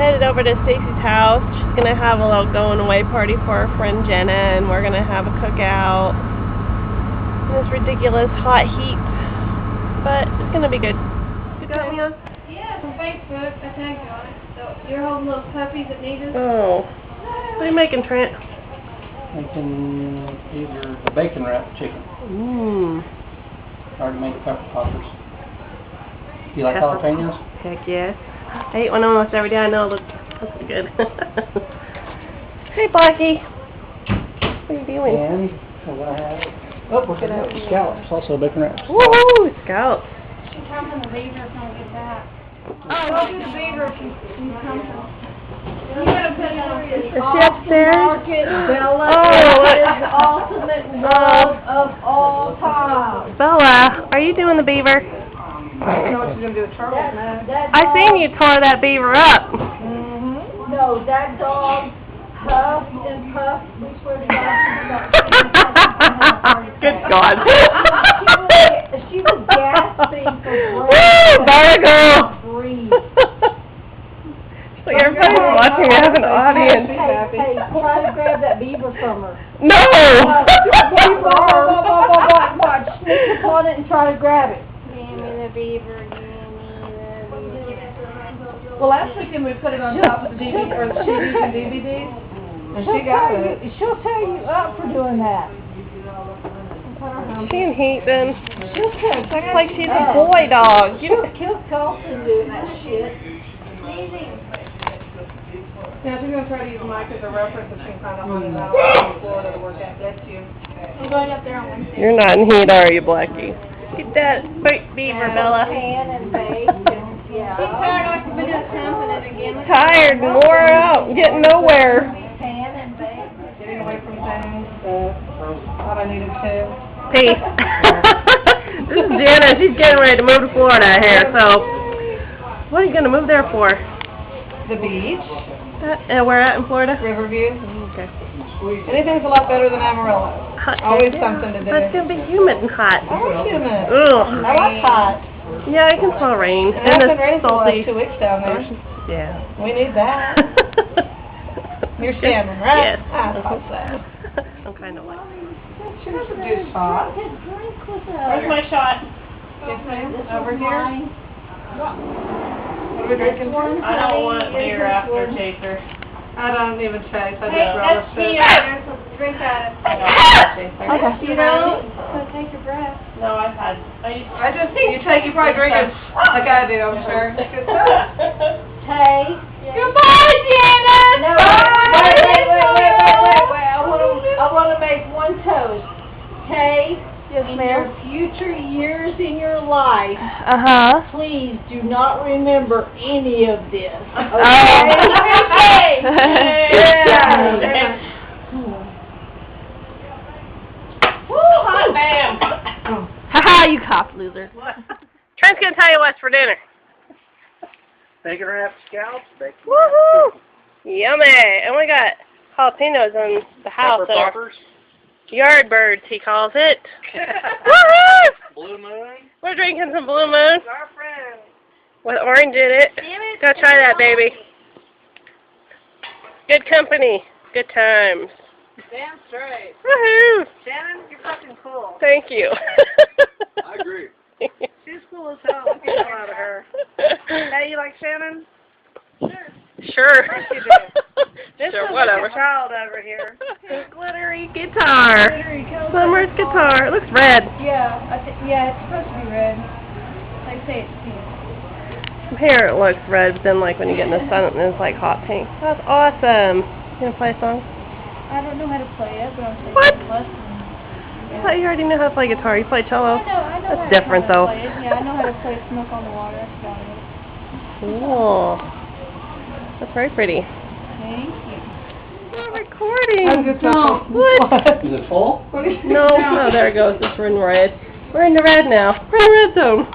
headed over to Stacy's house. She's going to have a little going away party for her friend Jenna, and we're going to have a cookout in this ridiculous hot heat. But it's going to be good. You got me on? Yeah, from Facebook. I tagged you on it. So you're holding little puppies that need us? Oh. What are you making, Trent? Making either the bacon wrapped chicken. Mmm. Already made pepper poppers. You like jalapenos? Heck yes. I eat one almost every day. I know. Looks good. Hey, Blackie. What are you doing? And what I have. Oh, we're gonna have scallops. Also bacon wrapped. Woohoo! Scallops. She comes from the beaver if don't get back. Oh, the beaver if she comes from. You gotta put it on. Is she upstairs? Bella Oh, is the ultimate love of all time. Bella, are you doing the beaver? I don't know what she's gonna do with Charles now. I seen you tore that beaver up. Mm-hmm. No, that dog huffed and puffed. We swear to God, Good God. she was gasping for Woo, breath. Virgo. Breathe. So everybody's watching. We have an audience. Hey, try to grab that beaver from her. No! Watch, sneak upon it and try to grab it. Give me the beaver, give me the beaver. Well, last weekend we put it on top of the DVD, or the CDs and DVDs, and she got it. She'll tear you up for doing that. She in heat then. She'll tear Looks like she's a boy dog. She'll kill Colton doing that shit. Yeah, she's going to try to use Mike as a reference if she can find a haunted house in Florida to work at. That's you. I'm going up there on Wednesday. You're not in heat, are you, Blackie? Get that beaver, Bella. Pan and bake and, yeah. She's tired of us been humping it again. Tired and wore out, getting nowhere. Pan and bake. Getting away from things. Thought I needed to. Peace. This is Jenna. She's getting ready to move to Florida here, so what are you going to move there for? The beach. Where at in Florida? Riverview. Okay. Anything's a lot better than Amarillo. Hot Always day, something to do. But it's going to be humid and hot. I like humid. Ugh. I like hot. Yeah, I can smell rain. And it's been raining for the salty. last 2 weeks down there. Yeah. We need that. You're Shannon, right? Yes. I thought so. I'm kind of like. She doesn't do shots. Where's my shot? Yes, ma'am. Over here. What are we drinking? I don't want beer after chaser. I don't even chase. I Hey, just relish that's me it. out there, so drink out of it. Okay. You know, so take your breath. No, I've had. You probably drink it like I do, I'm sure. Tay. Goodbye, Janet! No, wait. I want to make one toast. Tay, in your ma'am. future years in your life, please do not remember any of this. Okay? Yeah. Woo, hot damn. Haha, you cop loser. Trent's gonna tell you what's for dinner. Bacon wrapped scallops. Bacon Woohoo! Yummy! And we got jalapenos in the house. pepper That are poppers. yard birds, he calls it. Woohoo! Blue Moon. We're drinking some Blue Moon Our friend. with orange in it. Go try that, baby. Good company. Good times. Damn straight. Woohoo! Shannon, you're fucking cool. Thank you. I agree. She's cool as hell. Look at the hell out of her. Hey, you like Shannon? Sure. you do. This Sure, is whatever. a child over here. Glittery guitar. Summer's guitar. It looks red. Yeah, it's supposed to be red. They say it's pink. From here it looks red, but then like when you get in the sun it's like hot pink. That's awesome. You gonna play a song? I don't know how to play it, but I'm taking What? lessons. I thought you already knew how to play guitar. You play cello. I know That's how different, to though. play it. Yeah, I know how to play Smoke on the Water. That's about it. Cool. That's very pretty. Thank you. We're recording. No. What? Is it full? No, there it goes. It's in red. We're in the red now. We're in the red zone.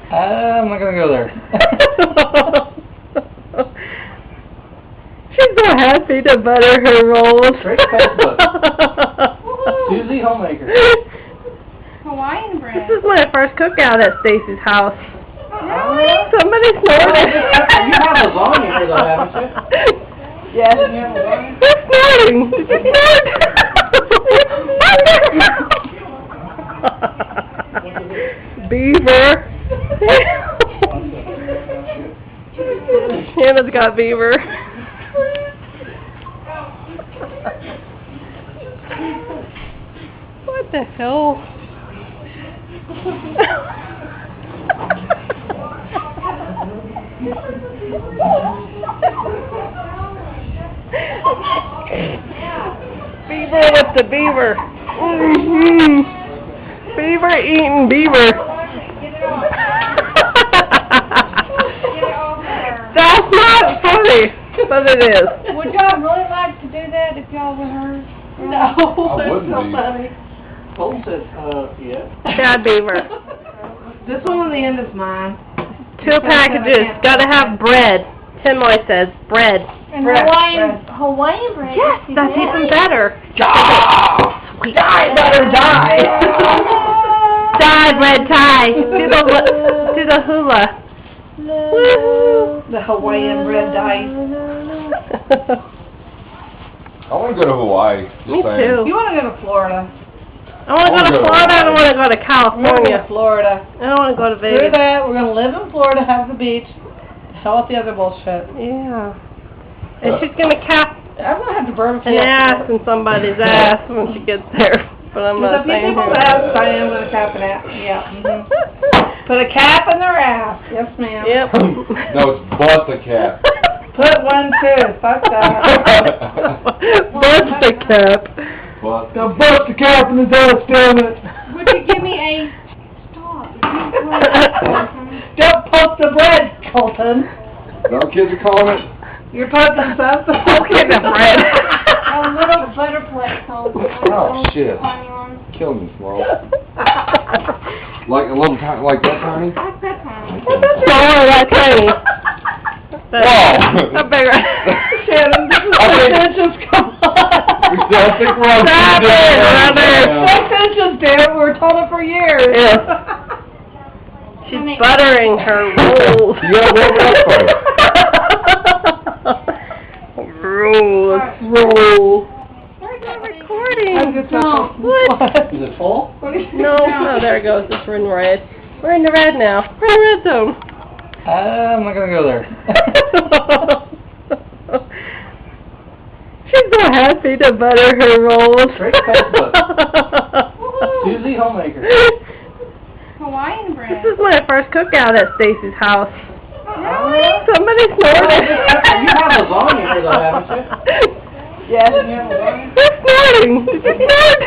I'm not gonna go there. She's so happy to butter her rolls. Straight Facebook. Susie Homemaker. Hawaiian bread. This is my first cookout at Stacy's house. Oh, Somebody snorted. You have lasagna here though, haven't you? Yes. You have lasagna? Who's snorting? Did you snort? Beaver. Hannah's got beaver. What the hell? Beaver with the beaver. Beaver eating beaver. That's not funny, but it is. Would y'all really like to do that if y'all were her? No, that's wouldn't so be. funny. Cole said, yeah. Bad beaver. This one on the end is mine. 2 packages. Gotta have bread. Tim always says bread. And Bread, Hawaiian bread. Yes, that's even better. Die! Die, better die. Die, bread tie. Do the hula. Woohoo. The Hawaiian bread dice. I want to go to Hawaii. Just Me saying. too. You want to go to Florida? I want to go to Florida. I don't want to go to We're going to California. Florida. I don't want to go to Screw Vegas. that. We're going to live in Florida, have the beach. Hell with the other bullshit. Yeah. And she's going to cap I'm going to have to barbecue. an ass in somebody's ass when she gets there. But I'm There's a not few saying people's ass, I am going to cap an ass. Yeah. Put a cap in their ass. Yes, ma'am. Yep. No, it's bust a cat. Put one, too. Fuck that. Bust the cap. Bust. Now bust the cap in his ass, damn it. Would you give me a stop? Don't poke the bread, Colton. No kids are calling it. You're poking something. Poking the bread. A little butter plate, so. Oh, shit. Kill me, Small. Like a little tiny, like that tiny? Like that one. Smaller, that tiny. Whoa. A bigger. Shannon, this is Okay. 6 inches, come on. We still think we're on Stop TV. it, brother. 6 inches, damn it, we were told it for years. Yeah. She's buttering her rolls. You gotta roll it up first. Rolls. Roll. We're not recording. I'm just What? Is it full? No, there it goes. It's in red. We're in the red now. We're in the red zone. I'm not gonna go there. She's so happy to butter her rolls. Great Facebook. Susie Homemaker. Hawaiian bread. This is my first cookout at Stacy's house. Really? Somebody snorted. You have lasagna here though, haven't you? Yes. You have lasagna? Who's snorting? Did you snort?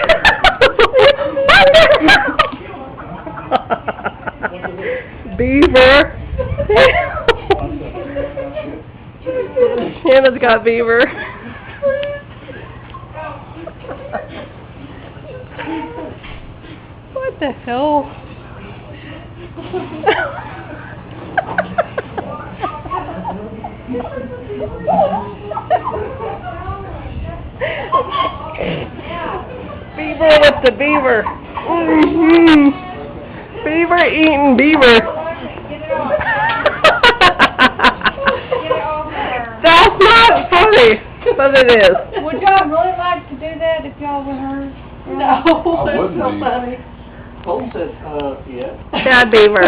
Beaver. Hannah's got beaver. What the hell? Beaver with the beaver. Beaver eating beaver. That's not funny, but it is. Would y'all really like to do that if y'all were her? No, I that's wouldn't so be. funny. Cole said, yeah. Bad beaver.